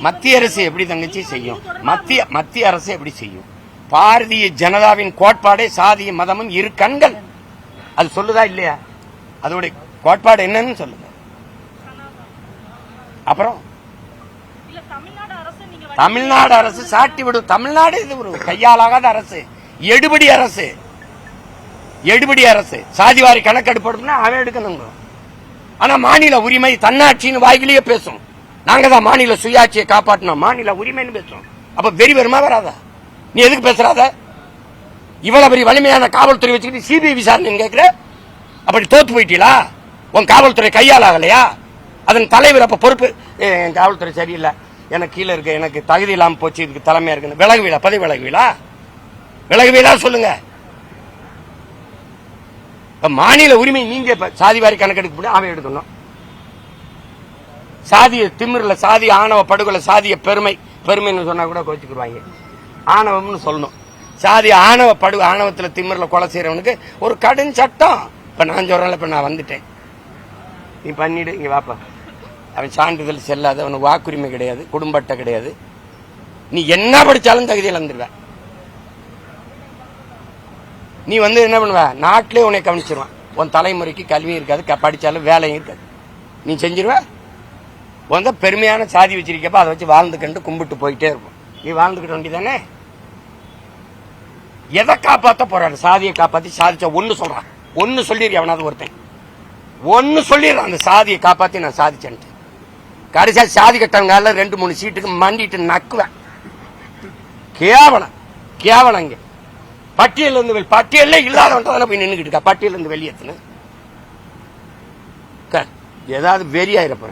மத்திய அரசு எப்படி தங்கச்சி செய்யும்? மத்திய அரசு எப்படி செய்யும்? பாரதிய ஜனதாவின் கோட்பாடே சாதிய மதமும் இரு கண்கள். அது சொல்லுதா இல்லையா? அதோட கோட்பாடு என்னன்னு சொல்லுங்க. அப்புறம் தமிழ்நாடு அரசு சாட்டி விடும். தமிழ்நாடு இது ஒரு கையாலாகாத அரசு, எடுபடி அரசு. சாதிவாரி கணக்கெடுப்படுனா அவன் எடுக்கணுங்க. ஆனா மாநில உரிமை தன்னாட்சின்னு வாய்கிலேயே பேசும். நாங்க தான் மாநில சுயாட்சியை காப்பாற்றணும், மாநில உரிமைன்னு பேசும். அப்ப வெறி வருமா வராதா? நீ எதுக்கு பேசுறாத? இவ்வளவு பெரிய வலிமையான காவல்துறை வச்சுக்கிட்டு சிபிஐ விசாரணை கேட்கிற? அப்படி தோத்து போயிட்டீங்களா? உன் காவல்துறை கையால் ஆகலையா? அதன் தலைவர் அப்ப பொறுப்பு, என் காவல்துறை சரியில்லை, எனக்கு கீழே இருக்கு, எனக்கு தகுதி இல்லாம போச்சு, இதுக்கு தலைமையா இருக்கு, விலகுவீடா? பதவி விலகுவீடா சொல்லுங்க. மாநில உரிமை நீங்க சாதிவாரி கணக்கெடுக்க அவன் எடுக்கணும். சாதிய திமிர்ல, சாதி ஆணவ படுகொலை, சாதிய பெருமைன்னு சொன்னா கூட கோச்சுக்குருவாங்க. ஆணவம்னு சொல்லணும். சாதி ஆணவத்துல திமிர்ல கொலை செய்யறவனுக்கு ஒரு கடும் சட்டம். இப்ப நான் சொல்றேன், இப்ப நான் வந்துட்டேன், நீ பண்ணிடு, இங்க வாப்பா. அவன் சான்றிதழ் செல்லாத, அவனுக்கு வாக்குரிமை கிடையாது, குடும்ப அட்டை கிடையாது. நீ என்ன படிச்சாலும் தகுதியில் வந்துடுவேன். நீ என்ன பண்ணுவ? நாட்டிலே உன்னை கவனிச்சிருவான். உன் தலைமுறைக்கு கல்வியும் இருக்காது, படிச்சாலும் வேலையும் இருக்காது. நீ செஞ்சிருவ. பெருமையான சாதி வச்சிருக்கப்ப அதை வச்சு வாழ்ந்துக்கிட்டு கும்பிட்டு போயிட்டே இருக்கும். நீ வாழ்ந்துக்கிட்ட வேண்டியதானே? எதை காப்பாத்த போறாரு? சாதியை காப்பாத்தி சாதிச்ச ஒன்னு சொல்லிடு. அவனாவது ஒருத்தன் ஒன்னு சொல்லிடுறான், அந்த சாதியை காப்பாத்தி நான் சாதிச்சேன். கடைசியா சாதி கட்டவங்க 2-3 சீட்டுக்கு மண்டிட்டு நக்குவேன். கேவலம். இங்க பட்டியல்ல இல்லாதவன் போய் நின்றுகிட்டு இருக்கா. பட்டியல் இருந்து வெளியேற்றுன்னு ஏதாவது வெறியாயிர போறேன்.